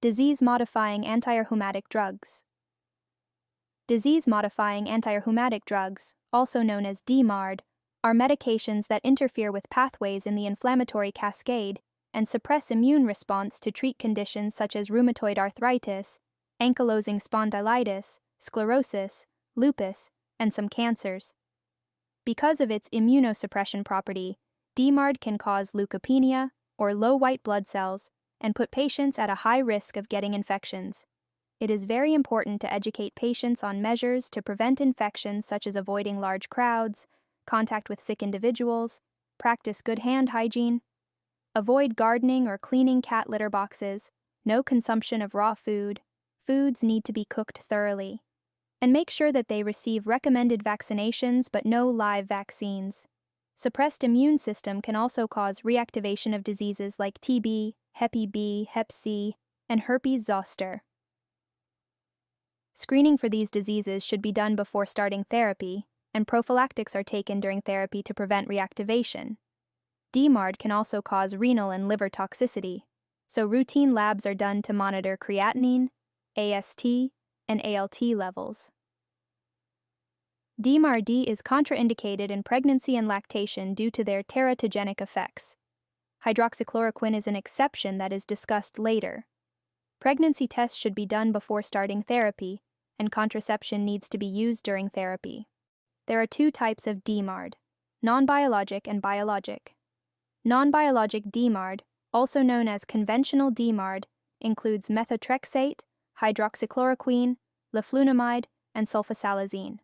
Disease-modifying anti-rheumatic drugs. Disease-modifying anti-rheumatic drugs, also known as DMARD, are medications that interfere with pathways in the inflammatory cascade and suppress immune response to treat conditions such as rheumatoid arthritis, ankylosing spondylitis, sclerosis, lupus, and some cancers. Because of its immunosuppression property, DMARD can cause leukopenia, or low white blood cells, and put patients at a high risk of getting infections. It is very important to educate patients on measures to prevent infections such as avoiding large crowds, contact with sick individuals, practice good hand hygiene, avoid gardening or cleaning cat litter boxes, no consumption of raw food, foods need to be cooked thoroughly, and make sure that they receive recommended vaccinations but no live vaccines. Suppressed immune system can also cause reactivation of diseases like TB, Hep B, Hep C, and herpes zoster. Screening for these diseases should be done before starting therapy, and prophylactics are taken during therapy to prevent reactivation. DMARD can also cause renal and liver toxicity, so routine labs are done to monitor creatinine, AST, and ALT levels. DMARD is contraindicated in pregnancy and lactation due to their teratogenic effects. Hydroxychloroquine is an exception that is discussed later. Pregnancy tests should be done before starting therapy, and contraception needs to be used during therapy. There are two types of DMARD, nonbiologic and biologic. Nonbiologic DMARD, also known as conventional DMARD, includes methotrexate, hydroxychloroquine, leflunomide, and sulfasalazine.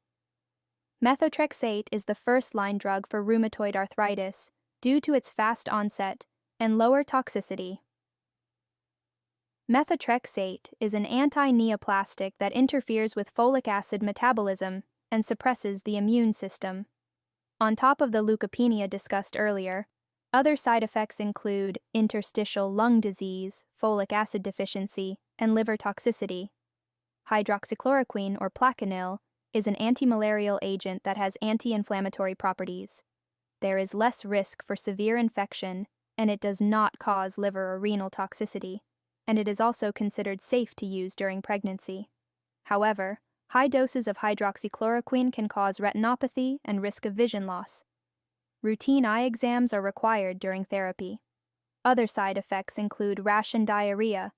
Methotrexate is the first-line drug for rheumatoid arthritis due to its fast onset and lower toxicity. Methotrexate is an anti-neoplastic that interferes with folic acid metabolism and suppresses the immune system. On top of the leukopenia discussed earlier, other side effects include interstitial lung disease, folic acid deficiency, and liver toxicity. Hydroxychloroquine, or Plaquenil, is an antimalarial agent that has anti-inflammatory properties. There is less risk for severe infection, and it does not cause liver or renal toxicity, and it is also considered safe to use during pregnancy. However, high doses of hydroxychloroquine can cause retinopathy and risk of vision loss. Routine eye exams are required during therapy. Other side effects include rash and diarrhea.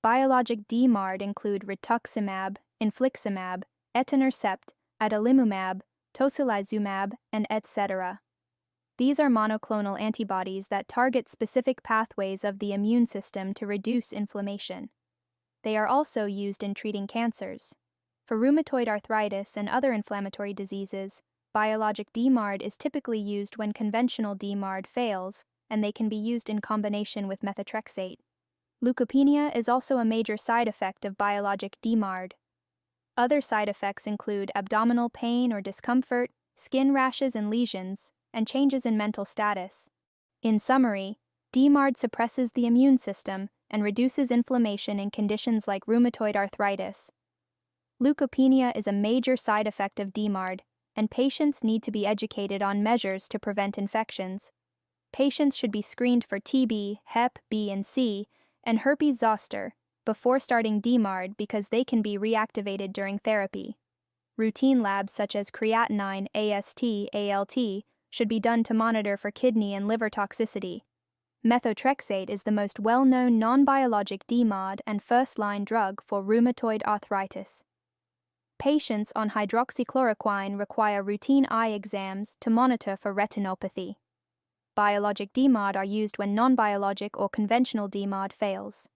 Biologic DMARD include rituximab, infliximab, etanercept, adalimumab, tocilizumab, and etc. These are monoclonal antibodies that target specific pathways of the immune system to reduce inflammation. They are also used in treating cancers. For rheumatoid arthritis and other inflammatory diseases, biologic DMARD is typically used when conventional DMARD fails, and they can be used in combination with methotrexate. Leukopenia is also a major side effect of biologic DMARD. Other side effects include abdominal pain or discomfort, skin rashes and lesions, and changes in mental status. In summary, DMARD suppresses the immune system and reduces inflammation in conditions like rheumatoid arthritis. Leukopenia is a major side effect of DMARD, and patients need to be educated on measures to prevent infections. Patients should be screened for TB, Hep B and C, and herpes zoster before starting DMARD because they can be reactivated during therapy. Routine labs such as creatinine, AST, ALT should be done to monitor for kidney and liver toxicity. Methotrexate is the most well-known non-biologic DMARD and first-line drug for rheumatoid arthritis. Patients on hydroxychloroquine require routine eye exams to monitor for retinopathy. Biologic DMARD are used when non-biologic or conventional DMARD fails.